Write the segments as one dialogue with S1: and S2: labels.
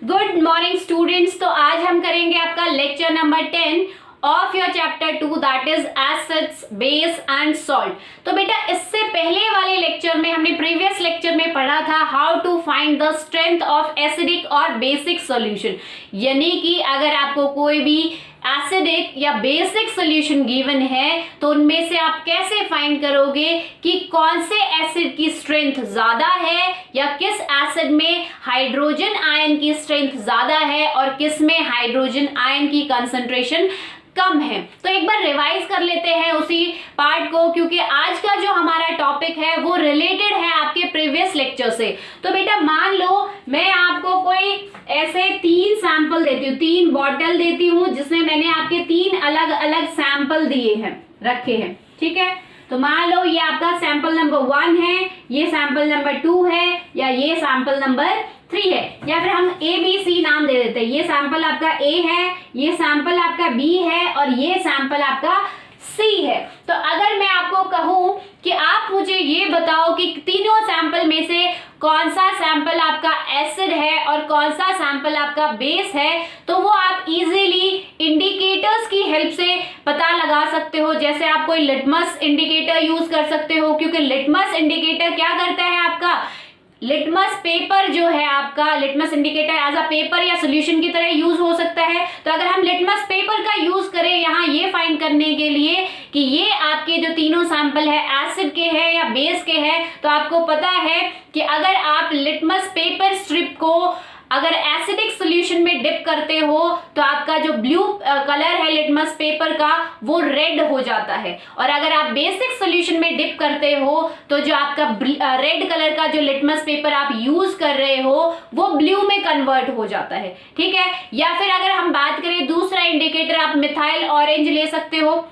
S1: Good morning students. तो आज हम करेंगे आपका lecture number 10 of your chapter 2 that is acids, base and salt. तो बेटा इससे पहले वाले लेक्चर में हमने प्रीवियस लेक्चर में पढ़ा था how to find the strength of acidic और बेसिक सॉल्यूशन, यानी कि अगर आपको कोई भी एसिडिक या बेसिक सॉल्यूशन गिवन है तो उनमें से आप कैसे फाइंड करोगे कि कौन से एसिड की स्ट्रेंथ ज्यादा है या किस एसिड में हाइड्रोजन आयन की स्ट्रेंथ ज्यादा है और किस में हाइड्रोजन आयन की कंसंट्रेशन कम है। तो एक बार रिवाइज कर लेते हैं उसी पार्ट को, क्योंकि आज का जो हमारा टॉपिक है वो रिलेटेड है आपके प्रीवियस लेक्चर से। तो बेटा मान लो मैं आपको कोई ऐसे 3 सैंपल देती हूँ, 3 बॉटल देती हूँ जिसमें मैंने आपके 3 अलग अलग सैंपल दिए हैं, रखे हैं, ठीक है। तो मान लो ये आपका सैंपल नंबर 1 है, ये सैंपल नंबर 2 है या ये सैंपल नंबर 3 है, या फिर हम ABC नाम दे देते हैं। ये सैंपल आपका A है, ये सैंपल आपका B है और ये सैंपल आपका C है। तो अगर मैं आपको कहूं कि आप मुझे ये बताओ कि तीनों सैंपल में से कौन सा सैंपल आपका एसिड है और कौन सा सैंपल आपका बेस है, तो वो आप इजीली इंडिकेटर्स की हेल्प से पता लगा सकते हो। जैसे आप कोई लिटमस इंडिकेटर यूज कर सकते हो, क्योंकि लिटमस इंडिकेटर क्या करता है, आपका लिटमस पेपर जो है आपका, litmus indicator as a paper या सोल्यूशन की तरह यूज हो सकता है। तो अगर हम लिटमस पेपर का यूज करें यहाँ ये फाइंड करने के लिए कि ये आपके जो तीनों सैंपल है एसिड के हैं या बेस के हैं, तो आपको पता है कि अगर आप लिटमस पेपर स्ट्रिप को अगर एसिडिक सॉल्यूशन में डिप करते हो तो आपका जो ब्लू कलर है लिटमस पेपर का वो रेड हो जाता है, और अगर आप बेसिक सॉल्यूशन में डिप करते हो तो जो आपका रेड कलर का जो लिटमस पेपर आप यूज कर रहे हो वो ब्लू में कन्वर्ट हो जाता है, ठीक है। या फिर अगर हम बात करें दूसरा इंडिकेटर, आप मिथाइल ऑरेंज ले सकते हो,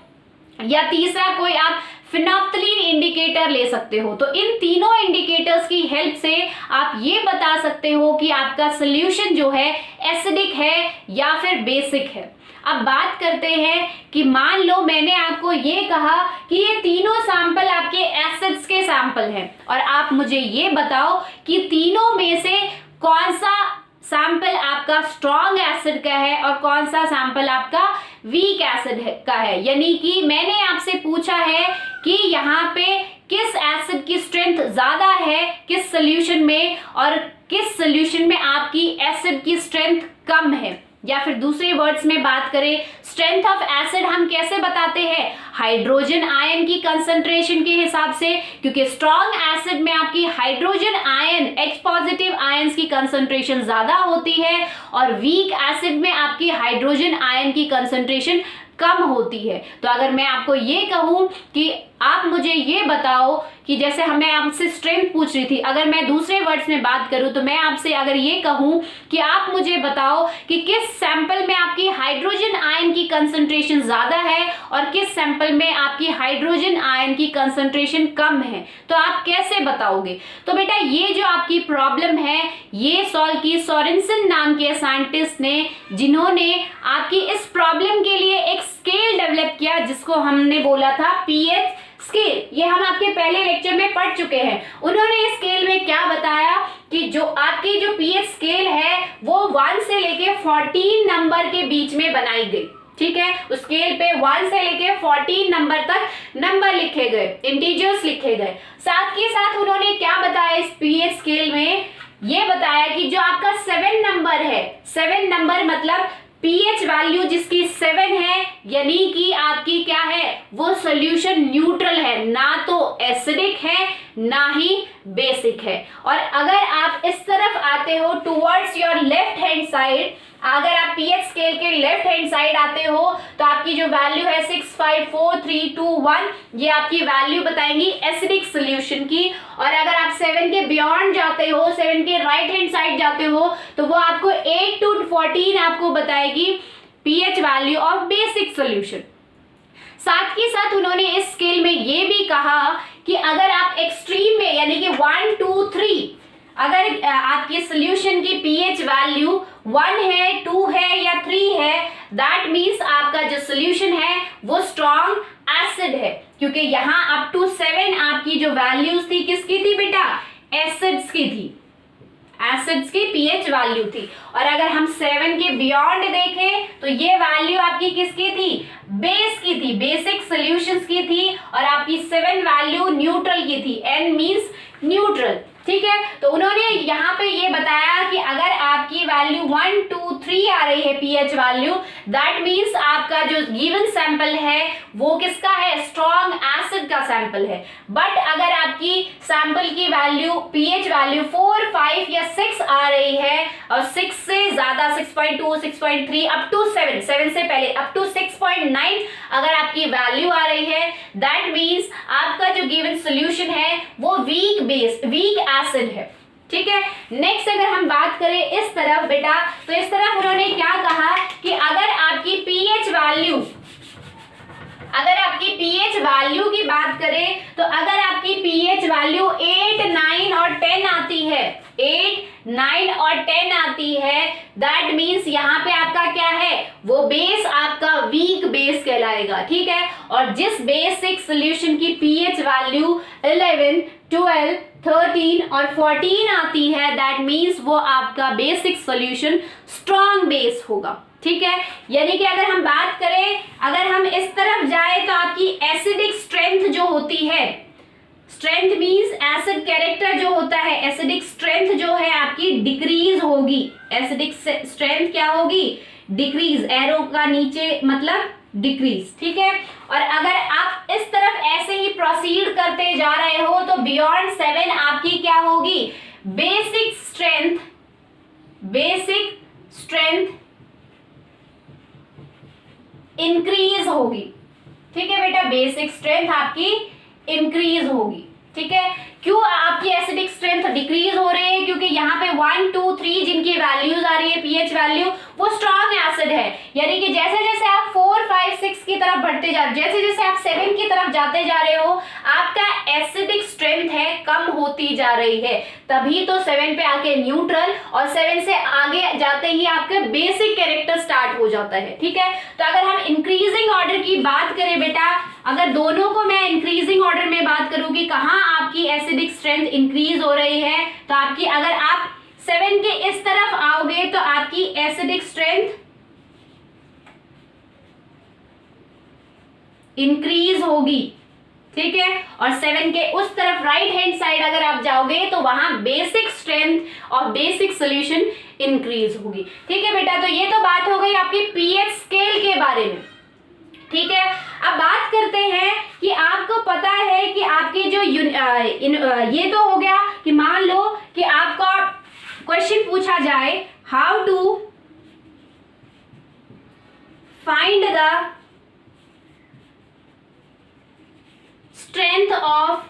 S1: या तीसरा कोई आप फिनोप्थलीन इंडिकेटर ले सकते हो। तो इन तीनों इंडिकेटर्स की हेल्प से आप ये बता सकते हो कि आपका सॉल्यूशन जो है एसिडिक है या फिर बेसिक है। अब बात करते हैं कि मान लो मैंने आपको ये कहा कि ये तीनों सैंपल आपके एसिड्स के सैंपल हैं और आप मुझे ये बताओ कि तीनों में से कौन सा सैंपल आपका स्ट्रॉन्ग एसिड का है और कौन सा सैंपल आपका वीक एसिड का है। यानी कि मैंने आपसे पूछा है कि यहाँ पे किस एसिड की स्ट्रेंथ ज्यादा है किस सॉल्यूशन में और किस सॉल्यूशन में आपकी एसिड की स्ट्रेंथ कम है। या फिर दूसरे वर्ड्स में बात करें, स्ट्रेंथ ऑफ एसिड हम कैसे बताते हैं, हाइड्रोजन आयन की कंसंट्रेशन के हिसाब से, क्योंकि स्ट्रॉन्ग एसिड में आपकी hydrogen ion H positive ions की कंसंट्रेशन ज्यादा होती है और वीक एसिड में आपकी हाइड्रोजन आयन की कंसंट्रेशन कम होती है। तो अगर मैं आपको ये कहूं कि आप मुझे ये बताओ कि जैसे हमें आपसे स्ट्रेंथ पूछ रही थी, अगर मैं दूसरे वर्ड्स में बात करूं तो मैं आपसे अगर ये कहूं कि आप मुझे बताओ कि किस सैंपल में आपकी हाइड्रोजन आयन की कंसंट्रेशन ज्यादा है और किस सैंपल में आपकी हाइड्रोजन आयन की कंसंट्रेशन कम है, तो आप कैसे बताओगे। तो बेटा ये जो आपकी प्रॉब्लम है ये सॉल्व की सोरेनसन नाम के साइंटिस्ट ने, जिन्होंने आपकी इस प्रॉब्लम के लिए एक स्केल डेवलप किया जिसको हमने बोला था पीएच स्केल। ये हम आपके पहले लेक्चर में पढ़ चुके हैं। उन्होंने इस स्केल में क्या बताया कि जो आपकी जो पीएच स्केल है वो 1 से लेके 14 नंबर के बीच में बनाई गई, ठीक है। उस स्केल पे 1 से लेके 14 नंबर तक नंबर लिखे गए, इंटीजर्स लिखे गए। साथ के साथ उन्होंने क्या बताया इस पीएच स्केल में, ये बताया कि जो आपका 7 नंबर है, 7 नंबर मतलब पीएच वैल्यू जिसकी 7 है, यानी कि आपकी क्या है, वो सॉल्यूशन न्यूट्रल है, ना तो एसिडिक है ना ही बेसिक है। और अगर आप इस तरफ आते हो towards your left hand side, अगर आप पीएच स्केल के लेफ्ट हैंड साइड आते हो तो आपकी जो वैल्यू है 6, 5, 4, 3, 2, 1, ये आपकी वैल्यू बताएंगी एसिडिक सॉल्यूशन की। और अगर आप 7 के बियॉन्ड जाते हो, 7 के राइट हैंड साइड जाते हो तो वो आपको 8 to 14 आपको बताएगी pH value of basic solution. साथ ही साथ उन्होंने इस स्केल में ये भी कहा कि अगर आप एक्सट्रीम में यानी कि 1, 2, 3 अगर आपके सॉल्यूशन की पीएच वैल्यू 1 है, 2 है या 3 है, दैट मीन्स आपका जो सॉल्यूशन है वो स्ट्रॉन्ग एसिड है, क्योंकि यहाँ अप टू 7 आपकी जो वैल्यूज थी किसकी थी बेटा, एसिड्स की थी। एसिड्स की पीएच वैल्यू थी। और अगर हम 7 के बियॉन्ड देखें तो ये वैल्यू आपकी किसकी थी, बेस की थी, बेसिक सॉल्यूशंस की थी, और आपकी 7 वैल्यू न्यूट्रल की थी, N मींस न्यूट्रल। ठीक है, तो उन्होंने यहाँ पे ये बताया कि अगर आपकी वैल्यू 1 2 3 आ रही है पीएच वैल्यू, दैट मींस आपका जो गिवन सैंपल है वो किसका है, स्ट्रॉन्ग एसिड का सैंपल है। बट अगर आपकी सैंपल की वैल्यू पीएच वैल्यू 4 5 या 6 आ रही है, और 6 से ज्यादा 6.2 6.3 अप टू 7 से पहले अप टू 6.9 अगर आपकी वैल्यू आ रही है, दैट मींस आपका जो गिवन सोल्यूशन है वो वीक एसिड है। ठीक है, नेक्स्ट अगर हम बात करें इस तरफ बेटा, तो इस तरफ उन्होंने क्या कहा कि अगर आपकी पीएच वैल्यू की बात करें, तो अगर आपकी पीएच वैल्यू 8 9 और 10 आती है, 8 9 और 10 आती है, दैट मींस यहाँ पे आपका क्या है, वो बेस आपका वीक बेस कहलाएगा। ठीक है, और जिस बेसिक सोल्यूशन की पीएच वैल्यू 11 12 13 और 14 आती है, दैट मींस वो आपका बेसिक सोल्यूशन स्ट्रॉन्ग बेस होगा। ठीक है, यानी कि अगर हम बात करें, अगर हम इस तरफ जाए तो आपकी एसिडिक स्ट्रेंथ जो होती है, स्ट्रेंथ मींस एसिड कैरेक्टर जो होता है, एसिडिक स्ट्रेंथ जो है आपकी डिक्रीज होगी। एसिडिक स्ट्रेंथ क्या होगी, डिक्रीज, एरो का नीचे मतलब डिक्रीज। ठीक है, और अगर आप इस तरफ ऐसे ही प्रोसीड करते जा रहे हो तो बियॉन्ड 7 आपकी क्या होगी, बेसिक स्ट्रेंथ इंक्रीज होगी। ठीक है बेटा, बेसिक स्ट्रेंथ आपकी इंक्रीज होगी। ठीक है, क्यों आपकी एसिडिक स्ट्रेंथ डिक्रीज हो रही है, क्योंकि यहाँ पे 1 2 3 जिनकी वैल्यूज आ रही है पीएच वैल्यू, वो स्ट्रॉन्ग एसिड है। यानी कि जैसे जैसे आप 4 5 6 की तरफ बढ़ते जा, जैसे जैसे आप 7 की तरफ जाते जा रहे हो, आपका एसिडिक स्ट्रेंथ है कम होती जा रही है। तभी तो 7 पे आके न्यूट्रल, और 7 से आगे जाते ही आपके बेसिक कैरेक्टर स्टार्ट हो जाता है। ठीक है, तो अगर हम इंक्रीजिंग ऑर्डर की बात करें बेटा, अगर दोनों को मैं इंक्रीजिंग ऑर्डर में बात करूं कि कहां आपकी एसिडिक स्ट्रेंथ इंक्रीज हो रही है, तो आपकी अगर आप 7 के इस तरफ आओगे तो आपकी एसिडिक स्ट्रेंथ इंक्रीज होगी। ठीक है, और 7 के उस तरफ राइट हैंड साइड अगर आप जाओगे तो वहां बेसिक स्ट्रेंथ और बेसिक सॉल्यूशन इंक्रीज होगी। ठीक है बेटा, तो ये तो बात हो गई आपकी पीएच स्केल के बारे में। ठीक है, अब बात करते हैं कि आपको पता है कि आपके जो ये तो हो गया कि मान लो कि आपका क्वेश्चन पूछा जाए, how to find the strength of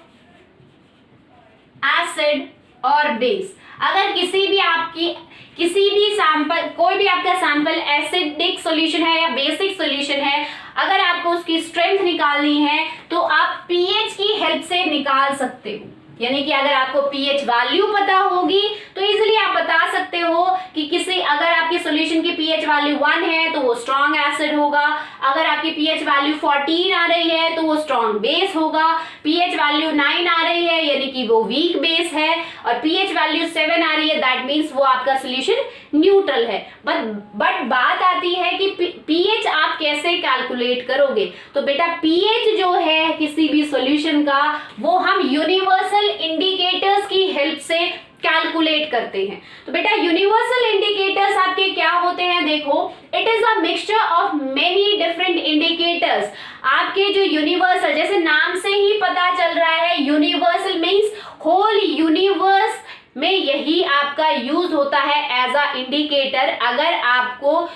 S1: acid और बेस। अगर किसी भी सैंपल, कोई भी आपका सैंपल एसिडिक सॉल्यूशन है या बेसिक सॉल्यूशन है, अगर आपको उसकी स्ट्रेंथ निकालनी है तो आप पीएच की हेल्प से निकाल सकते हो। यानी कि अगर आपको पीएच वैल्यू पता होगी तो इजीली आप बता सकते हो कि अगर आपके सॉल्यूशन की पीएच वैल्यू 1 है तो वो स्ट्रॉन्ग एसिड होगा, अगर आपकी पीएच वैल्यू 14 आ रही है तो वो स्ट्रॉन्ग बेस होगा, पीएच वैल्यू 9 आ रही है यानी कि वो वीक बेस है, और पीएच वैल्यू 7 आ रही है दैट मींस वो आपका सॉल्यूशन न्यूट्रल है। बट बात आती है कि पीएच आप कैसे कैलकुलेट करोगे। तो बेटा पीएच जो है किसी भी सॉल्यूशन का, वो हम यूनिवर्सल इंडिकेटर्स की हेल्प से कैलकुलेट करते हैं। तो बेटा यूनिवर्सल इंडिकेटर्स आपके क्या होते हैं, देखो, it is a mixture of many different indicators. आपके जो यूनिवर्सल, जैसे नाम से ही पता चल रहा है, यूनिवर्सल मींस होल यूनिवर्स में यही आपका यूज होता है एज अ इंडिकेटर अगर आपको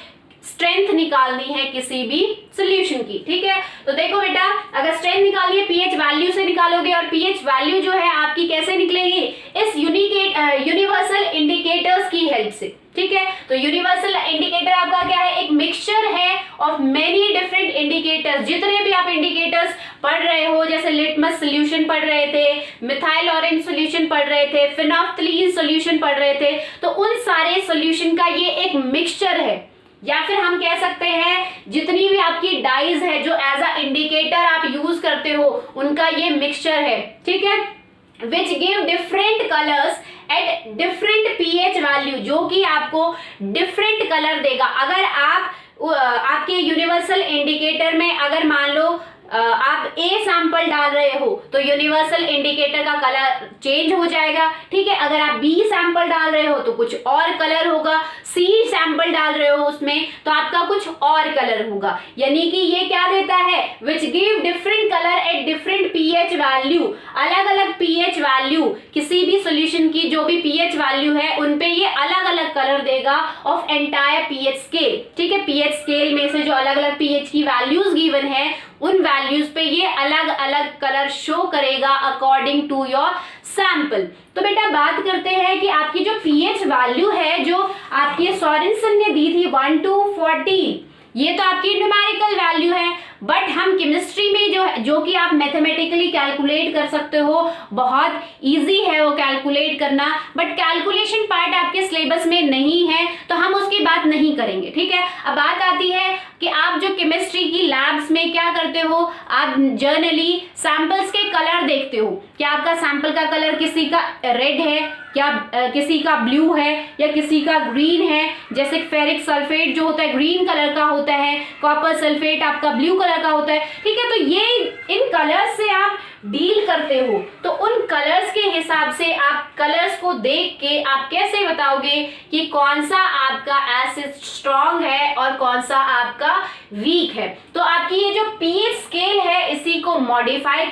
S1: स्ट्रेंथ निकालनी है किसी भी सॉल्यूशन की। ठीक है, तो देखो बेटा, अगर स्ट्रेंथ निकालनी है पीएच वैल्यू से निकालोगे, और पीएच वैल्यू जो है आपकी कैसे निकलेगी, इस यूनिवर्सल इंडिकेटर्स की हेल्प से। ठीक है, तो यूनिवर्सल इंडिकेटर आपका क्या है, एक मिक्सचर है ऑफ मेनी डिफरेंट इंडिकेटर्स। जितने भी आप इंडिकेटर्स पढ़ रहे हो, जैसे लिटमस सोल्यूशन पढ़ रहे थे, मिथाइल ऑरेंज सोल्यूशन पढ़ रहे थे, फिनोफ्थलीन सोल्यूशन पढ़ रहे थे, तो उन सारे सोल्यूशन का ये एक मिक्सचर है, या फिर हम कह सकते हैं जितनी भी आपकी डाइज है जो एज अ इंडिकेटर आप यूज करते हो, उनका ये मिक्सचर है। ठीक है, which give different colours at different pH value, जो कि आपको डिफरेंट कलर देगा। अगर आप आपके यूनिवर्सल इंडिकेटर में अगर मान लो आप ए सैंपल डाल रहे हो तो यूनिवर्सल इंडिकेटर का कलर चेंज हो जाएगा, ठीक है। अगर आप बी सैंपल डाल रहे हो तो कुछ और कलर होगा, सी सैंपल डाल रहे हो उसमें तो आपका कुछ और कलर होगा। यानी कि ये क्या देता है, which give different colour at different pH value, अलग अलग पीएच वैल्यू, किसी भी सॉल्यूशन की जो भी पीएच वैल्यू है उन पे ये अलग अलग कलर देगा ऑफ एंटायर पीएच स्केल, ठीक है। पीएच स्केल में से जो अलग अलग पीएच की वैल्यूज गिवन है उन वैल्यूज पे ये अलग अलग कलर शो करेगा अकॉर्डिंग टू योर सैंपल। तो बेटा बात करते हैं कि आपकी जो पीएच वैल्यू है जो आपकी सोरेनसन ने दी थी 1 to 14, ये तो आपकी न्यूमेरिकल वैल्यू है, बट हम केमिस्ट्री में जो कि आप मैथमेटिकली कैलकुलेट कर सकते हो, बहुत इजी है वो कैलकुलेट करना, बट कैलकुलेशन पार्ट आपके सिलेबस में नहीं है तो हम उसकी बात नहीं करेंगे, ठीक है। अब बात आती है कि आप जो केमिस्ट्री की लैब्स में क्या करते हो, आप जनरली सैंपल्स के कलर देखते हो, क्या आपका सैंपल का कलर किसी का रेड है, क्या किसी का ब्लू है या किसी का ग्रीन है। जैसे फेरिक सल्फेट जो होता है ग्रीन कलर का होता है, कॉपर सल्फेट आपका ब्लू कलर का होता है, ठीक है। तो ये इन कलर्स से आप डील करते हो, तो उन कलर्स के हिसाब से आप कलर्स को देख के आप कैसे बताओगे कि कौन सा आपका एसिड स्ट्रॉन्ग है और कौन सा आपका वीक है। तो आपकी ये जो पीएच स्केल है इसी को मॉडिफाई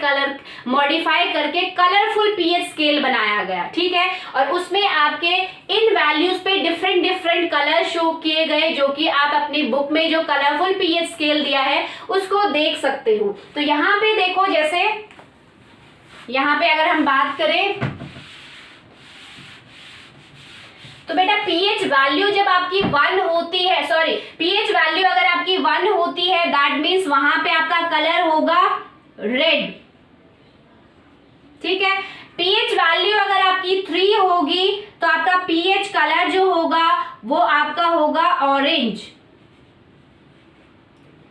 S1: करके कलरफुल पीएच स्केल बनाया गया, ठीक है। और उसमें आपके इन वैल्यूज पे डिफरेंट कलर शो किए गए, जो कि आप अपनी बुक में जो कलरफुल पीएच स्केल दिया है उसको देख सकते हो। तो यहाँ पे देखो, जैसे यहाँ पे अगर हम बात करें तो बेटा पीएच वैल्यू जब आपकी 1 होती है, सॉरी पीएच वैल्यू अगर आपकी 1 होती है दैट मीन्स वहां पे आपका कलर होगा रेड, ठीक है। पीएच वैल्यू अगर आपकी 3 होगी तो आपका पीएच कलर जो होगा वो आपका होगा ऑरेंज।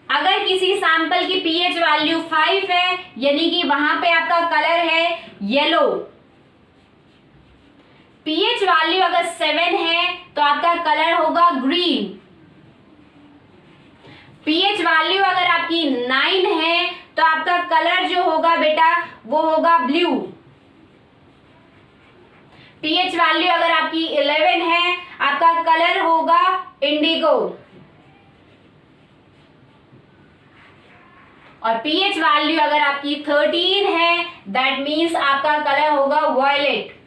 S1: अगर किसी सैंपल की पीएच वैल्यू 5 है यानी कि वहां पे आपका कलर है येलो। पीएच वैल्यू अगर 7 है तो आपका कलर होगा ग्रीन। पीएच वैल्यू अगर आपकी 9 है तो आपका कलर जो होगा बेटा वो होगा ब्लू। पीएच वैल्यू अगर आपकी 11 है आपका कलर होगा इंडिगो। और पीएच वैल्यू अगर आपकी 13 है दैट मीन्स आपका कलर होगा वायलेट,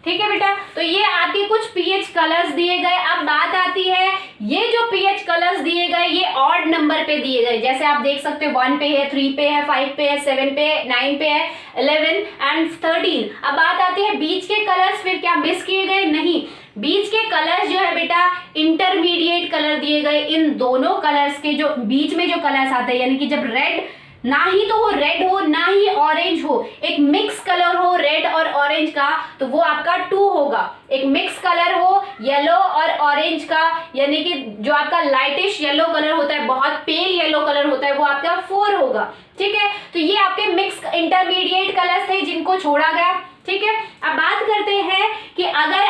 S1: ठीक है बेटा। तो ये आपके कुछ पीएच कलर्स दिए गए। अब बात आती है ये जो पीएच कलर्स दिए गए ये ऑड नंबर पे दिए गए, जैसे आप देख सकते हो 1 पे है, 3 पे है, 5 पे है, 7 पे है, 9 पे है, 11 एंड 13। अब बात आती है बीच के कलर्स, फिर क्या मिस किए गए? नहीं, बीच के कलर्स जो है बेटा इंटरमीडिएट कलर दिए गए। इन दोनों कलर्स के जो बीच में जो कलर्स आते हैं, यानी कि जब रेड ना ही तो वो रेड हो ना ही ऑरेंज हो, एक मिक्स कलर हो रेड और ऑरेंज का, तो वो आपका 2 होगा। एक मिक्स कलर हो येलो और ऑरेंज का, यानी कि जो आपका लाइटिश येलो कलर होता है, बहुत पेल येलो कलर होता है, वो आपका 4 होगा, ठीक है। तो ये आपके मिक्स इंटरमीडिएट कलर्स थे जिनको छोड़ा गया, ठीक है। अब बात करते हैं कि अगर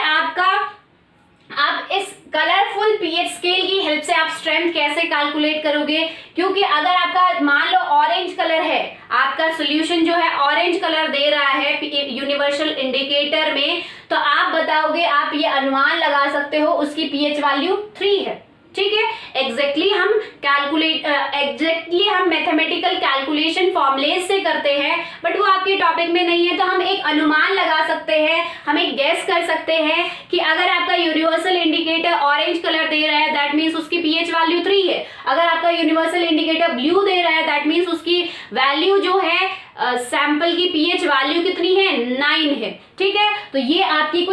S1: आप इस कलरफुल पीएच स्केल की हेल्प से आप स्ट्रेंथ कैसे कैलकुलेट करोगे, क्योंकि अगर आपका मान लो ऑरेंज कलर है, आपका सॉल्यूशन जो है ऑरेंज कलर दे रहा है यूनिवर्सल इंडिकेटर में, तो आप बताओगे, आप ये अनुमान लगा सकते हो उसकी पीएच वैल्यू 3 है, ठीक है। एग्जैक्टली हम मैथमेटिकल कैलकुलेशन फॉर्मुलेज से करते हैं, बट वो आपके टॉपिक में नहीं है, तो हम एक अनुमान लगा सकते हैं, हम एक गेस कर सकते हैं कि अगर आपका यूनिवर्सल इंडिकेटर ऑरेंज कलर दे रहा है दैट मीन्स उसकी पीएच वैल्यू 3 है। अगर आपका यूनिवर्सल इंडिकेटर ब्लू दे रहा है दैट मीन्स उसकी वैल्यू जो है सैंपल की पीएच वैल्यू कितनी है? 9 है, ठीक है। तो ये आपकी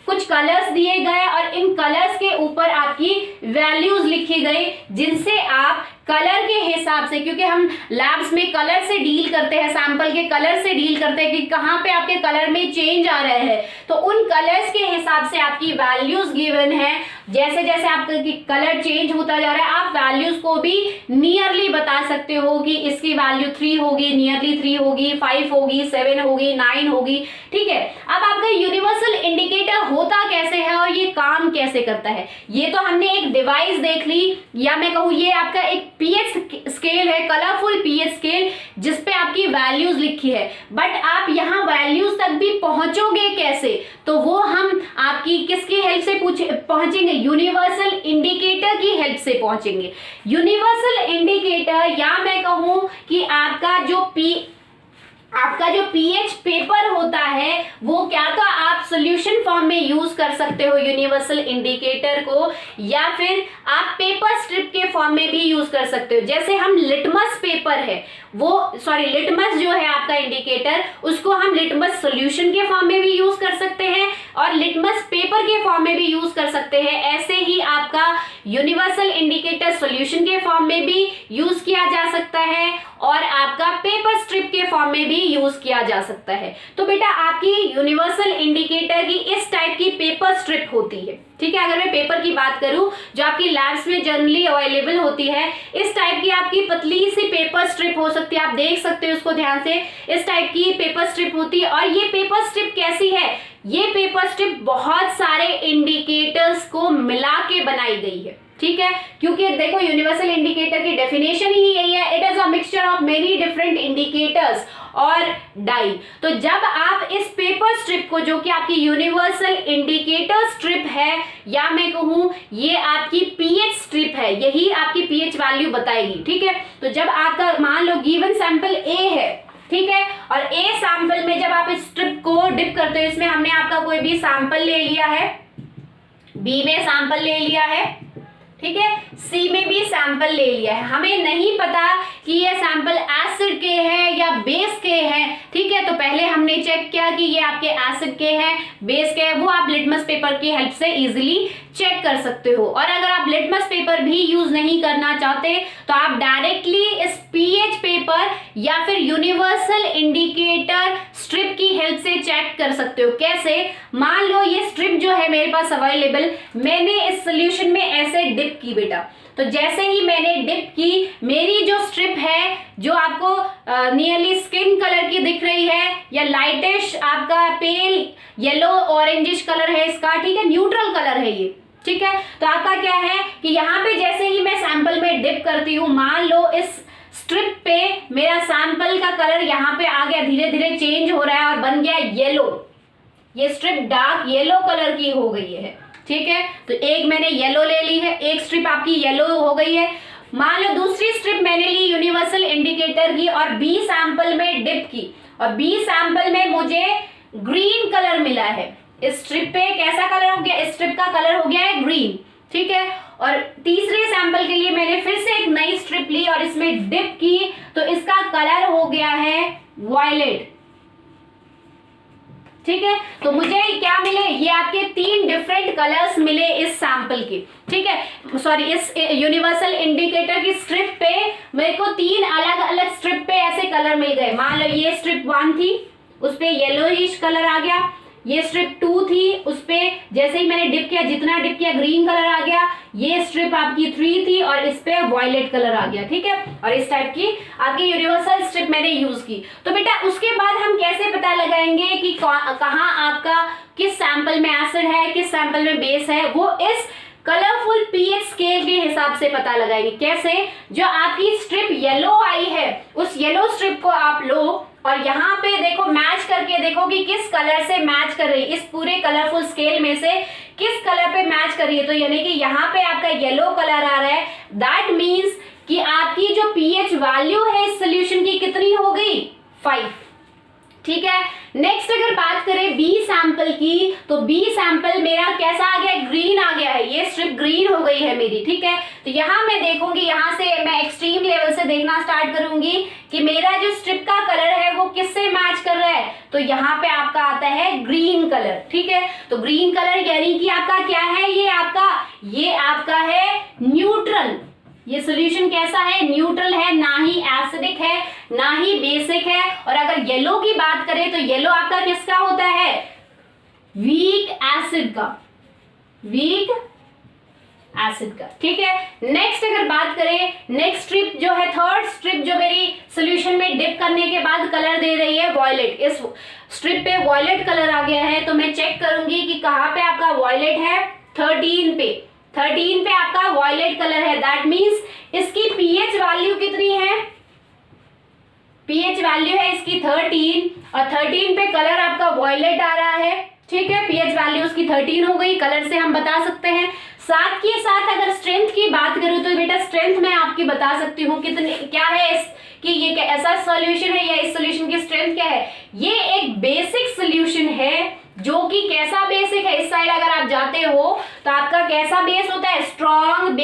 S1: कुछ कलर्स दिए गए और इन कलर्स के ऊपर आपकी वैल्यूज लिखी गई, जिनसे आप कलर के हिसाब से, क्योंकि हम लैब्स में कलर से डील करते हैं, सैंपल के कलर से डील करते हैं कि कहाँ पे आपके कलर में चेंज आ रहे हैं, तो उन कलर्स के हिसाब से आपकी वैल्यूज गिवन है, जैसे जैसे आपका कलर चेंज होता जा रहा है आप वैल्यूज को भी नियरली बता सकते हो कि इसकी वैल्यू 3 होगी, नियरली 3 होगी, 5 होगी, 7 होगी, 9 होगी। ठीक है, अब आपका यूनिवर्सल इंडिकेटर होता कैसे है और ये काम कैसे करता है, ये तो हमने एक डिवाइस देख ली, या मैं कहूँ ये आपका एक पीएच स्केल है, कलरफुल पीएच स्केल जिसपे आपकी वैल्यूज लिखी है। बट आप यहाँ वैल्यूज तक भी पहुंचोगे कैसे, तो वो हम आपकी किसकी हेल्प से पहुंचेंगे, यूनिवर्सल इंडिकेटर की हेल्प से पहुंचेंगे। यूनिवर्सल इंडिकेटर, या मैं कहूं कि आपका जो पीएच पेपर होता है वो क्या तो आप सॉल्यूशन फॉर्म में यूज कर सकते हो यूनिवर्सल इंडिकेटर को, या फिर आप पेपर स्ट्रिप के फॉर्म में भी यूज कर सकते हो। जैसे हम लिटमस पेपर है लिटमस जो है आपका इंडिकेटर, उसको हम लिटमस सॉल्यूशन के फॉर्म में भी यूज कर सकते हैं और लिटमस पेपर के फॉर्म में भी यूज कर सकते हैं। ऐसे ही आपका यूनिवर्सल इंडिकेटर सॉल्यूशन के फॉर्म में भी यूज किया जा सकता है और आपका पेपर स्ट्रिप के फॉर्म में भी यूज किया जा सकता है। तो बेटा आपकी यूनिवर्सल इंडिकेटर की इस टाइप की पेपर स्ट्रिप होती है। ठीक है, अगर मैं पेपर की बात करूं जो आपकी लैब्स में जनरली अवेलेबल होती है, इस टाइप की आपकी पतली सी पेपर स्ट्रिप हो सकती है, आप देख सकते हो उसको ध्यान से, इस टाइप की पेपर स्ट्रिप होती है। और ये पेपर स्ट्रिप कैसी है, ये पेपर स्ट्रिप बहुत सारे इंडिकेटर्स को मिला के बनाई गई है। ठीक है, क्योंकि देखो यूनिवर्सल इंडिकेटर की डेफिनेशन ही यही है, it is a mixture of many different indicators और डाई। तो जब आप इस पेपर स्ट्रिप को, जो कि आपकी यूनिवर्सल इंडिकेटर स्ट्रिप है, या मैं कहूं ये आपकी पीएच स्ट्रिप है, यही आपकी पीएच वैल्यू बताएगी। ठीक है, तो जब आपका मान लो गिवन सैंपल ए है, ठीक है, और ए सैंपल में जब आप इस स्ट्रिप को डिप करते हो, इसमें हमने आपका कोई भी सैंपल ले लिया है, बी में सैंपल ले लिया है, ठीक है, सी में भी सैंपल ले लिया है, हमें नहीं पता कि ये सैंपल एसिड के हैं या बेस के हैं। ठीक है, तो पहले हमने चेक किया कि ये आपके एसिड के हैं, बेस के हैं, वो आप लिटमस पेपर की हेल्प से इजीली चेक कर सकते हो। और अगर आप लिटमस पेपर भी यूज नहीं करना चाहते तो आप डायरेक्टली इस पीएच पेपर या फिर यूनिवर्सल इंडिकेटर स्ट्रिप की हेल्प से चेक कर सकते हो। कैसे, मान लो ये स्ट्रिप जो है मेरे पास अवेलेबल, मैंने इस सोल्यूशन में ऐसे डिप की बेटा, तो जैसे ही मैंने डिप की, मेरी जो स्ट्रिप है जो आपको नियरली स्किन कलर की दिख रही है या लाइटिश आपका पेल येलो ऑरेंजिश कलर है इसका, ठीक है, न्यूट्रल कलर है ये। ठीक है, तो आपका क्या है कि यहाँ पे जैसे ही मैं सैंपल में डिप करती हूँ, मान लो इस स्ट्रिप पे मेरा सैंपल का कलर यहाँ पे आ गया, धीरे धीरे चेंज हो रहा है और बन गया येलो, ये स्ट्रिप डार्क येलो कलर की हो गई है। ठीक है, तो एक मैंने येलो ले ली है, एक स्ट्रिप आपकी येलो हो गई है। मान लो दूसरी स्ट्रिप मैंने ली यूनिवर्सल इंडिकेटर की और बी सैंपल में डिप की, और बी सैंपल में मुझे ग्रीन कलर मिला है। इस स्ट्रिप पे कैसा कलर हो गया, इस स्ट्रिप का कलर हो गया है ग्रीन। ठीक है, और तीसरे सैंपल के लिए मैंने फिर से एक नई स्ट्रिप ली और इसमें डिप की, तो इसका कलर हो गया है वायलेट। ठीक है, तो मुझे क्या मिले, ये आपके 3 डिफरेंट कलर्स मिले इस सैंपल के। ठीक है, सॉरी, इस यूनिवर्सल इंडिकेटर की स्ट्रिप पे मेरे को 3 अलग अलग स्ट्रिप पे ऐसे कलर मिल गए। मान लो ये स्ट्रिप 1 थी, उस पे येलोइश कलर आ गया, ये स्ट्रिप 2 थी, उस पे जैसे ही मैंने डिप किया, जितना डिप किया ग्रीन कलर आ गया, ये स्ट्रिप आपकी 3 थी और इस पे वायलेट कलर आ गया। ठीक है, और इस टाइप की आपकी यूनिवर्सल स्ट्रिप मैंने यूज की। तो बेटा उसके बाद हम कैसे पता लगाएंगे कि कहाँ आपका किस सैंपल में एसिड है, किस सैंपल में बेस है, वो इस कलरफुल पीएच स्केल के हिसाब से पता लगाएंगे। कैसे, जो आपकी स्ट्रिप येलो आई है, उस येलो स्ट्रिप को आप लो और यहाँ पे देखो, मैच करके देखो कि किस कलर से मैच कर रही है, इस पूरे कलरफुल स्केल में से किस कलर पे मैच कर रही है। तो यानी कि यहाँ पे आपका येलो कलर आ रहा है, दैट मीन्स कि आपकी जो पीएच वैल्यू है इस सोल्यूशन की कितनी हो गई, 5। ठीक है, नेक्स्ट अगर बात करें बी सैंपल की, तो बी सैंपल मेरा कैसा आ गया, ग्रीन आ गया है, ये स्ट्रिप ग्रीन हो गई है मेरी। ठीक है, तो यहाँ मैं देखूंगी, यहाँ से मैं एक्सट्रीम लेवल से देखना स्टार्ट करूंगी कि मेरा जो स्ट्रिप का कलर है वो किससे मैच कर रहा है, तो यहाँ पे आपका आता है ग्रीन कलर। ठीक है, तो ग्रीन कलर यानी कि आपका क्या है, ये आपका है न्यूट्रल। ये सॉल्यूशन कैसा है, न्यूट्रल है, ना ही एसिडिक है ना ही बेसिक है। और अगर येलो की बात करें तो येलो आपका किसका होता है, वीक एसिड का, वीक एसिड का। ठीक है, नेक्स्ट अगर बात करें, नेक्स्ट स्ट्रिप जो है, थर्ड स्ट्रिप जो मेरी सोल्यूशन में डिप करने के बाद कलर दे रही है वॉयलेट, इस स्ट्रिप पे वॉयलेट कलर आ गया है, तो मैं चेक करूंगी कि कहाँ पे आपका वॉयलेट है, 13 पे आपका वॉयलेट कलर है। दैट मीन्स इसकी पीएच वैल्यू कितनी है, पीएच वैल्यू है इसकी 13 और 13 पे कलर आपका वॉयलेट आ रहा है। ठीक है, पीएच वैल्यू उसकी 13 हो गई, कलर से हम बता सकते हैं। साथ के साथ अगर स्ट्रेंथ की बात करूं तो बेटा स्ट्रेंथ मैं आपकी बता सकती हूँ कितने, क्या है इस कि ये क्या ऐसा सॉल्यूशन है या इस सॉल्यूशन की स्ट्रेंथ क्या है। ये एक बेसिक सॉल्यूशन है, जो कि कैसा बेसिक है, इस साइड अगर आप जाते हो तो आपका कैसा बेस होता है, स्ट्रॉन्ग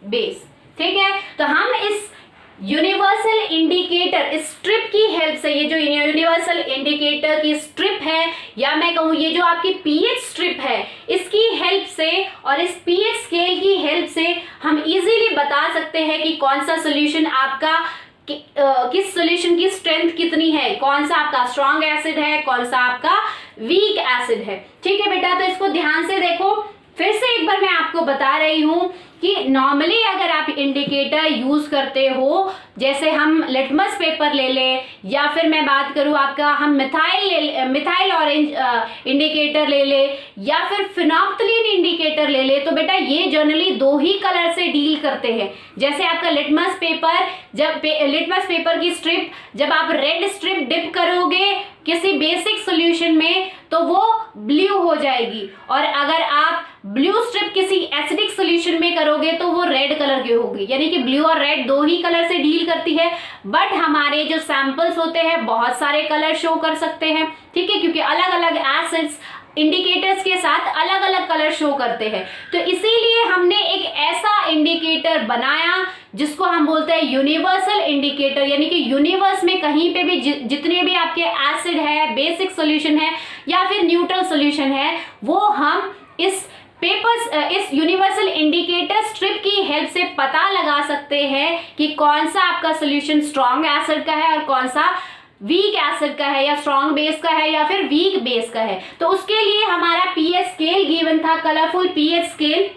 S1: बेस। ठीक है, तो हम इस यूनिवर्सल इंडिकेटर, इस स्ट्रिप की हेल्प से, ये जो यूनिवर्सल इंडिकेटर की स्ट्रिप है, या मैं कहूँ ये जो आपकी पीएच स्ट्रिप है, इसकी हेल्प से और इस पीएच स्केल की हेल्प से हम इजीली बता सकते हैं कि कौन सा सोल्यूशन आपका किस सॉल्यूशन की स्ट्रेंथ कितनी है, कौन सा आपका स्ट्रॉन्ग एसिड है, कौन सा आपका वीक एसिड है। ठीक है बेटा, तो इसको ध्यान से देखो, फिर से एक बार मैं आपको बता रही हूं कि नॉर्मली अगर आप इंडिकेटर यूज करते हो, जैसे हम लिटमस पेपर ले लें, या फिर मैं बात करूं आपका हम मिथाइल ऑरेंज इंडिकेटर ले ले, या फिर फिनोप्थलीन इंडिकेटर ले ले, तो बेटा ये जनरली 2 ही कलर से डील करते हैं। जैसे आपका लिटमस पेपर, जब लिटमस पेपर की स्ट्रिप जब आप रेड स्ट्रिप डिप करोगे किसी बेसिक सॉल्यूशन में तो वो ब्लू हो जाएगी, और अगर आप ब्लू स्ट्रिप किसी एसिडिक सॉल्यूशन में करोगे तो वो रेड कलर की होगी। यानी कि ब्लू और रेड 2 ही कलर से डील करती है, बट हमारे जो सैंपल्स होते हैं बहुत सारे कलर शो कर सकते हैं। ठीक है, क्योंकि अलग अलग एसिड्स इंडिकेटर्स के साथ अलग अलग कलर शो करते हैं, तो इसीलिए हमने एक ऐसा इंडिकेटर बनाया जिसको हम बोलते हैं यूनिवर्सल इंडिकेटर। यानी कि यूनिवर्स में कहीं पे भी जितने भी आपके एसिड है, बेसिक सॉल्यूशन है या फिर न्यूट्रल सॉल्यूशन है, वो हम इस यूनिवर्सल इंडिकेटर स्ट्रिप की हेल्प से पता लगा सकते हैं कि कौन सा आपका सॉल्यूशन स्ट्रॉन्ग एसिड का है और कौन सा वीक एसिड का है, या स्ट्रॉन्ग बेस का है या फिर वीक बेस का है। तो उसके लिए हमारा पीएच स्केल गिवन था, कलरफुल पीएच स्केल,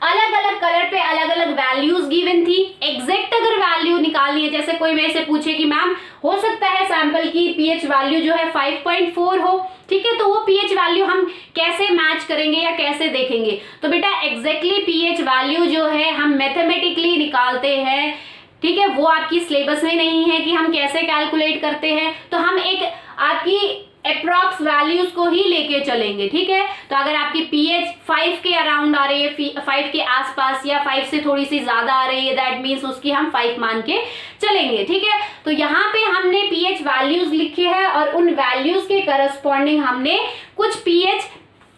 S1: अलग अलग कलर पे अलग अलग वैल्यूज गिवन थी। एग्जैक्ट अगर वैल्यू निकालनी है, जैसे कोई मेरे से पूछे कि मैम हो सकता है सैंपल की पीएच वैल्यू जो है 5.4 हो, ठीक है, तो वो पीएच वैल्यू हम कैसे मैच करेंगे या कैसे देखेंगे, तो बेटा एग्जैक्टली पीएच वैल्यू जो है हम मैथमेटिकली निकालते हैं। ठीक है, वो आपकी सिलेबस में नहीं है कि हम कैसे कैलकुलेट करते हैं, तो हम एक आपकी अप्रॉक्स वैल्यूज को ही लेके चलेंगे। ठीक है, तो अगर आपकी पीएच 5 के अराउंड आ रही है, 5 के आसपास या 5 से थोड़ी सी ज्यादा आ रही है, दैट मीन्स उसकी हम 5 मान के चलेंगे। ठीक है, तो यहाँ पे हमने पीएच वैल्यूज लिखी है और उन वैल्यूज के करस्पॉन्डिंग हमने कुछ पीएच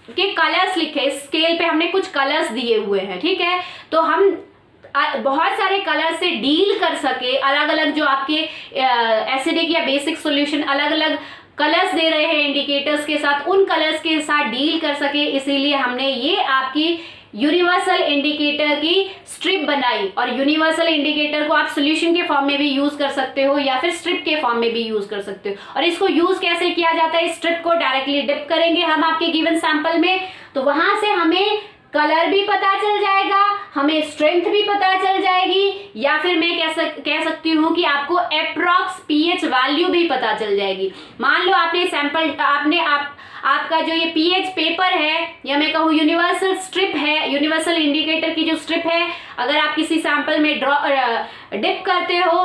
S1: के कलर्स लिखे, स्केल पे हमने कुछ कलर्स दिए हुए हैं। ठीक है, तो हम बहुत सारे कलर से डील कर सके, अलग अलग जो आपके एसिडिक या बेसिक सॉल्यूशन अलग अलग कलर्स दे रहे हैं इंडिकेटर्स के साथ, उन कलर्स के साथ डील कर सके, इसीलिए हमने ये आपकी यूनिवर्सल इंडिकेटर की स्ट्रिप बनाई। और यूनिवर्सल इंडिकेटर को आप सॉल्यूशन के फॉर्म में भी यूज कर सकते हो या फिर स्ट्रिप के फॉर्म में भी यूज कर सकते हो। और इसको यूज कैसे किया जाता है, स्ट्रिप को डायरेक्टली डिप करेंगे हम आपके गिवन सैंपल में, तो वहां से हमें कलर भी पता चल जाएगा, हमें स्ट्रेंथ भी पता चल जाएगी, या फिर मैं कह सकती हूँ कि आपको अप्रॉक्स पीएच वैल्यू भी पता चल जाएगी। मान लो आपने सैंपल आपका जो ये पीएच पेपर है, या मैं कहूँ यूनिवर्सल स्ट्रिप है, यूनिवर्सल इंडिकेटर की जो स्ट्रिप है, अगर आप किसी सैंपल में डिप करते हो,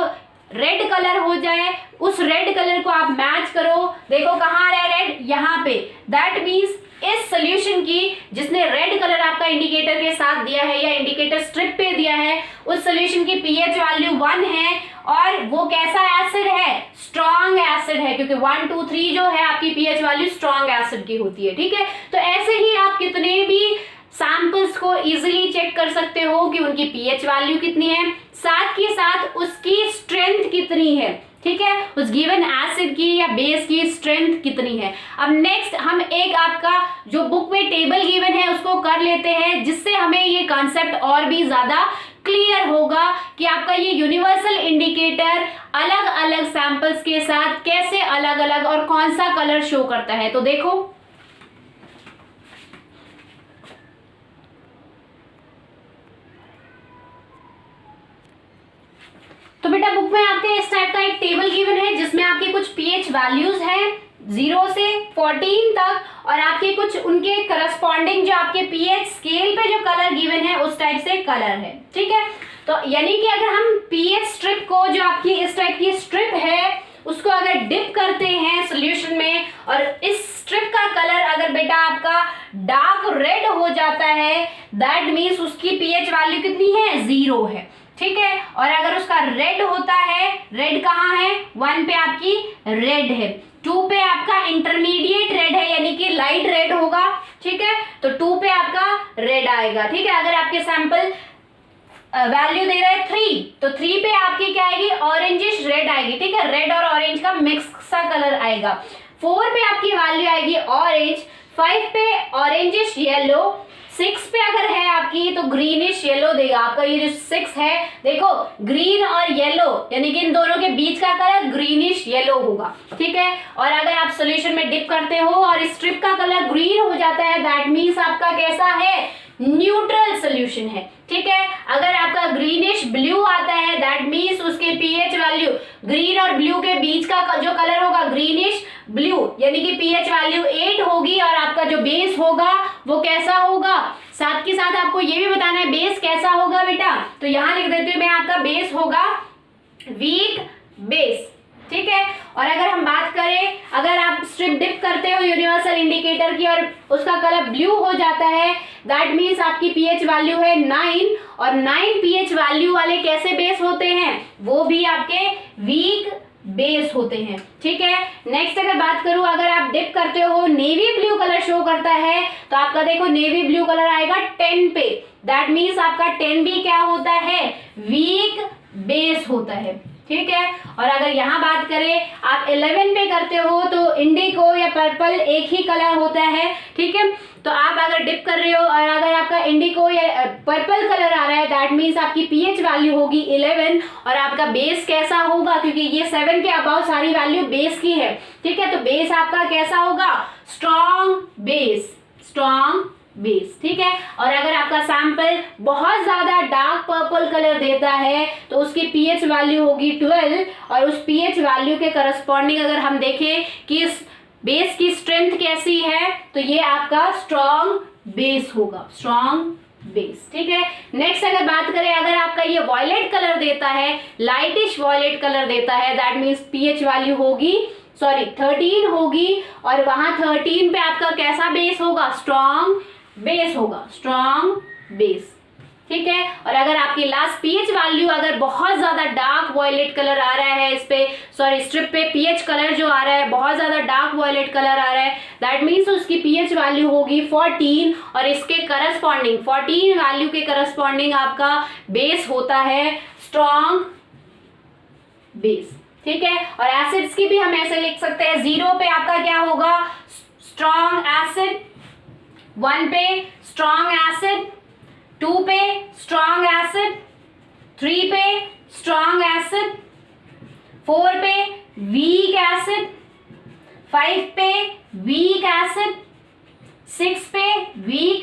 S1: रेड कलर हो जाए, उस रेड कलर को आप मैच करो, देखो कहाँ आ रहा है रेड, यहाँ पे, दैट मीन्स इस सॉल्यूशन की जिसने रेड कलर आपका इंडिकेटर के साथ दिया है या इंडिकेटर स्ट्रिप पे दिया है, उस सॉल्यूशन की पीएच वैल्यू 1 है और वो कैसा एसिड है, स्ट्रॉन्ग एसिड है, क्योंकि 1 2 3 जो है आपकी पीएच वैल्यू स्ट्रॉन्ग एसिड की होती है। ठीक है, तो ऐसे ही आप कितने भी सैंपल्स को इजीली चेक कर सकते हो कि उनकी पीएच वैल्यू कितनी है, साथ के साथ उसकी स्ट्रेंथ कितनी है। ठीक है, उस गिवन एसिड की या बेस की स्ट्रेंथ कितनी है। अब नेक्स्ट हम एक आपका जो बुक में टेबल गिवन है उसको कर लेते हैं, जिससे हमें ये कॉन्सेप्ट और भी ज्यादा क्लियर होगा कि आपका ये यूनिवर्सल इंडिकेटर अलग अलग सैंपल्स के साथ कैसे अलग अलग और कौन सा कलर शो करता है। तो देखो तो बेटा बुक में आपके इस टाइप का एक टेबल गिवन है जिसमें आपके कुछ पीएच वैल्यूज हैं 0 से 14 तक, और आपके कुछ उनके करस्पॉन्डिंग जो आपके पीएच स्केल पे जो कलर गिवन है उस टाइप से कलर है। ठीक है, तो यानी कि अगर हम पीएच स्ट्रिप को, जो आपकी इस टाइप की स्ट्रिप है, उसको अगर डिप करते हैं सॉल्यूशन में और इस स्ट्रिप का कलर अगर बेटा आपका डार्क रेड हो जाता है, दैट मीन्स उसकी पीएच वैल्यू कितनी है, 0 है। ठीक है, और अगर उसका रेड होता है, रेड कहाँ है, 1 पे आपकी रेड है, 2 पे आपका इंटरमीडिएट रेड है यानी कि लाइट रेड होगा। ठीक है, तो 2 पे आपका रेड आएगा। ठीक है, अगर आपके सैंपल वैल्यू दे रहा है 3, तो 3 पे आपकी क्या आएगी, ऑरेंजिश रेड आएगी। ठीक है, रेड और ऑरेंज का मिक्स सा कलर आएगा। 4 पे आपकी वैल्यू आएगी ऑरेंज, 5 पे ऑरेंजिश येलो, 6 पे अगर है आपकी तो ग्रीनिश येलो देगा। आपका ये जो 6 है, देखो ग्रीन और येलो यानी कि इन दोनों के बीच का कलर ग्रीनिश येलो होगा। ठीक है, और अगर आप सॉल्यूशन में डिप करते हो और स्ट्रिप का कलर ग्रीन हो जाता है, दैट मीन्स आपका कैसा है, न्यूट्रल सॉल्यूशन है। ठीक है, अगर आपका ग्रीनिश ब्लू आता है, दैट मीन्स उसके पीएच वैल्यू ग्रीन और ब्लू के बीच का जो कलर होगा ग्रीनिश ब्लू यानी कि पीएच वैल्यू 8 होगी, और आपका जो बेस होगा वो कैसा होगा, साथ के साथ आपको ये भी बताना है बेस कैसा होगा बेटा। तो यहां लिख देती हूं मैं, आपका बेस होगा वीक बेस। ठीक है, और अगर हम बात करें, अगर आप स्ट्रिप डिप करते हो यूनिवर्सल इंडिकेटर की और उसका कलर ब्लू हो जाता है, दैट मीन्स आपकी पीएच वैल्यू है 9, और 9 पीएच वैल्यू वाले कैसे बेस होते हैं, वो भी आपके वीक बेस होते हैं। ठीक है, नेक्स्ट अगर बात करूं, अगर आप डिप करते हो नेवी ब्लू कलर शो करता है, तो आपका देखो नेवी ब्लू कलर आएगा 10 पे, दैट मीन्स आपका 10 भी क्या होता है, वीक बेस होता है। ठीक है, और अगर यहाँ बात करें आप 11 पे करते हो तो इंडिगो या पर्पल एक ही कलर होता है। ठीक है, तो आप अगर डिप कर रहे हो और अगर आपका इंडिगो या पर्पल कलर आ रहा है, दैट मीन्स आपकी पीएच वैल्यू होगी 11, और आपका बेस कैसा होगा, क्योंकि ये 7 के अबाउट सारी वैल्यू बेस की है। ठीक है, तो बेस आपका कैसा होगा, स्ट्रॉन्ग बेस, स्ट्रॉन्ग बेस। ठीक है, और अगर आपका सैंपल बहुत ज्यादा डार्क पर्पल कलर देता है तो उसकी पीएच वैल्यू होगी 12, और उस पीएच वैल्यू के करस्पॉन्डिंग अगर हम देखें कि इस बेस की स्ट्रेंथ कैसी है, तो ये आपका स्ट्रॉन्ग बेस होगा, स्ट्रॉन्ग बेस। ठीक है, नेक्स्ट अगर बात करें, अगर आपका ये वॉयलेट कलर देता है, लाइटिश वॉयलेट कलर देता है, दैट मीन्स पीएच वैल्यू होगी 13 होगी, और वहां 13 पे आपका कैसा बेस होगा, स्ट्रॉन्ग बेस होगा, स्ट्रॉन्ग बेस। ठीक है, और अगर आपकी लास्ट पीएच वैल्यू अगर बहुत ज्यादा डार्क वॉयलेट कलर आ रहा है, इस पे स्ट्रिप पे पीएच कलर जो आ रहा है बहुत ज्यादा डार्क वॉयलेट कलर आ रहा है, दैट मीन्स उसकी पीएच वैल्यू होगी 14, और इसके करस्पॉन्डिंग 14 वैल्यू के करस्पॉन्डिंग आपका बेस होता है स्ट्रॉन्ग बेस। ठीक है, और एसिड्स की भी हम ऐसे लिख सकते हैं, 0 पे आपका क्या होगा, स्ट्रॉन्ग एसिड, 1 पे स्ट्रॉन्ग एसिड, 2 पे स्ट्रॉन्ग एसिड, 3 पे स्ट्रॉन्ग एसिड, 4 पे वीक एसिड, 5 पे वीक एसिड, 6 पे वीक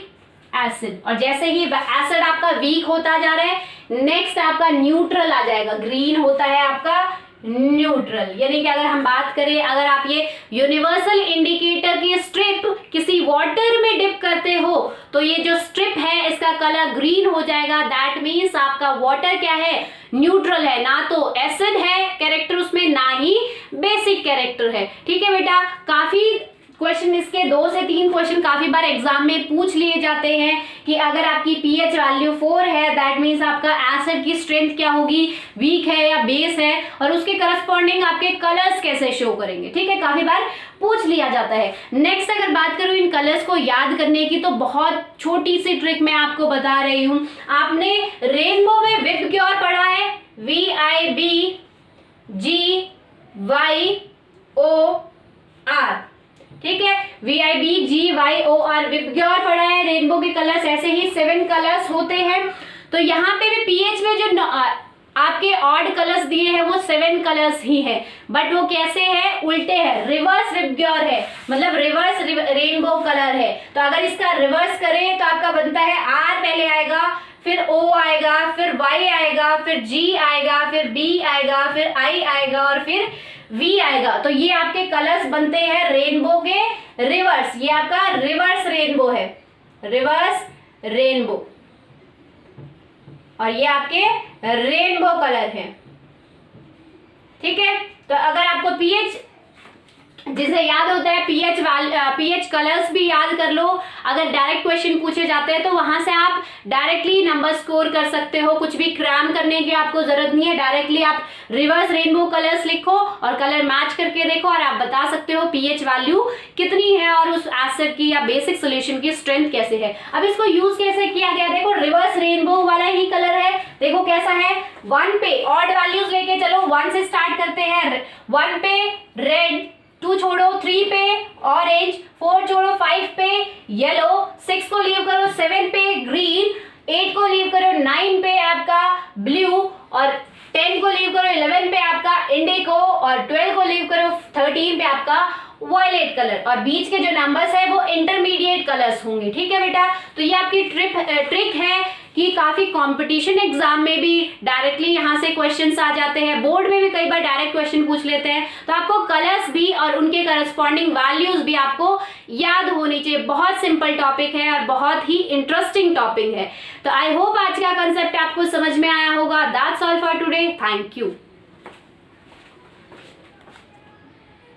S1: एसिड। और जैसे ही एसिड आपका वीक होता जा रहा है, नेक्स्ट आपका न्यूट्रल आ जाएगा, ग्रीन होता है आपका न्यूट्रल। यानी कि अगर हम बात करें, अगर आप ये यूनिवर्सल इंडिकेटर की स्ट्रिप किसी वाटर में डिप करते हो तो ये जो स्ट्रिप है इसका कलर ग्रीन हो जाएगा, दैट मीन्स आपका वाटर क्या है, न्यूट्रल है, ना तो एसिड है कैरेक्टर उसमें, ना ही बेसिक कैरेक्टर है। ठीक है बेटा, काफी क्वेश्चन इसके 2 से 3 क्वेश्चन काफी बार एग्जाम में पूछ लिए जाते हैं कि अगर आपकी पीएच वैल्यू 4 है, दैट मीन्स आपका एसिड की स्ट्रेंथ क्या होगी, वीक है या बेस है, और उसके करस्पॉन्डिंग आपके कलर्स कैसे शो करेंगे। ठीक है, काफी बार पूछ लिया जाता है। नेक्स्ट अगर बात करूं इन कलर्स को याद करने की, तो बहुत छोटी सी ट्रिक मैं आपको बता रही हूं। आपने रेनबो में विबग्योर पढ़ा है, VIBGYOR। ठीक है, VIBGYOR विबग्योर पढ़ा है। रेनबो के कलर्स ऐसे ही 7 कलर्स होते हैं। तो यहाँ पे भी पीएच में जो आपके ऑड कलर्स दिए हैं वो 7 कलर्स ही है, बट वो कैसे है, उल्टे है, रिवर्स विबग्योर है, मतलब रिवर्स रेनबो कलर है। तो अगर इसका रिवर्स करें तो आपका बनता है R पहले आएगा, फिर O आएगा, फिर Y आएगा, फिर G आएगा, फिर B आएगा, फिर I आएगा और फिर V आएगा। तो ये आपके कलर्स बनते हैं रेनबो के रिवर्स। ये आपका रिवर्स रेनबो है, रिवर्स रेनबो, और ये आपके रेनबो कलर है। ठीक है, तो अगर आपको पीएच जिसे याद होता है पीएच कलर्स भी याद कर लो। अगर डायरेक्ट क्वेश्चन पूछे जाते हैं तो वहां से आप डायरेक्टली नंबर स्कोर कर सकते हो, कुछ भी क्रैम करने की आपको जरूरत नहीं है। डायरेक्टली आप रिवर्स रेनबो कलर्स लिखो और कलर मैच करके देखो और आप बता सकते हो पीएच वैल्यू कितनी है और उस एसिड की या बेसिक सोल्यूशन की स्ट्रेंथ कैसे है। अब इसको यूज कैसे किया गया, देखो रिवर्स रेनबो वाला ही कलर है, देखो कैसा है। 1 पे ऑड वैल्यूज लेके चलो, 1 से स्टार्ट करते हैं। 1 पे रेड, 2 छोड़ो 3 पे ऑरेंज, 4 छोड़ो 5 पे येलो, 6 को लीव करो 7 पे ग्रीन, 8 को लीव करो 9 पे आपका ब्लू और 10 को लीव करो 11 पे आपका इंडिगो और 12 को लीव करो 13 पे आपका वायलेट कलर। और बीच के जो नंबर्स है वो इंटरमीडिएट कलर्स होंगे। ठीक है बेटा, तो ये आपकी ट्रिक है कि काफी कंपटीशन एग्जाम में भी डायरेक्टली यहाँ से क्वेश्चंस आ जाते हैं, बोर्ड में भी कई बार डायरेक्ट क्वेश्चन पूछ लेते हैं, तो आपको कलर्स भी और उनके करस्पॉन्डिंग वैल्यूज भी आपको याद होनी चाहिए। बहुत सिंपल टॉपिक है और बहुत ही इंटरेस्टिंग टॉपिक है। तो आई होप आज का कंसेप्ट आपको समझ में आया होगा। That's all for today, thank you.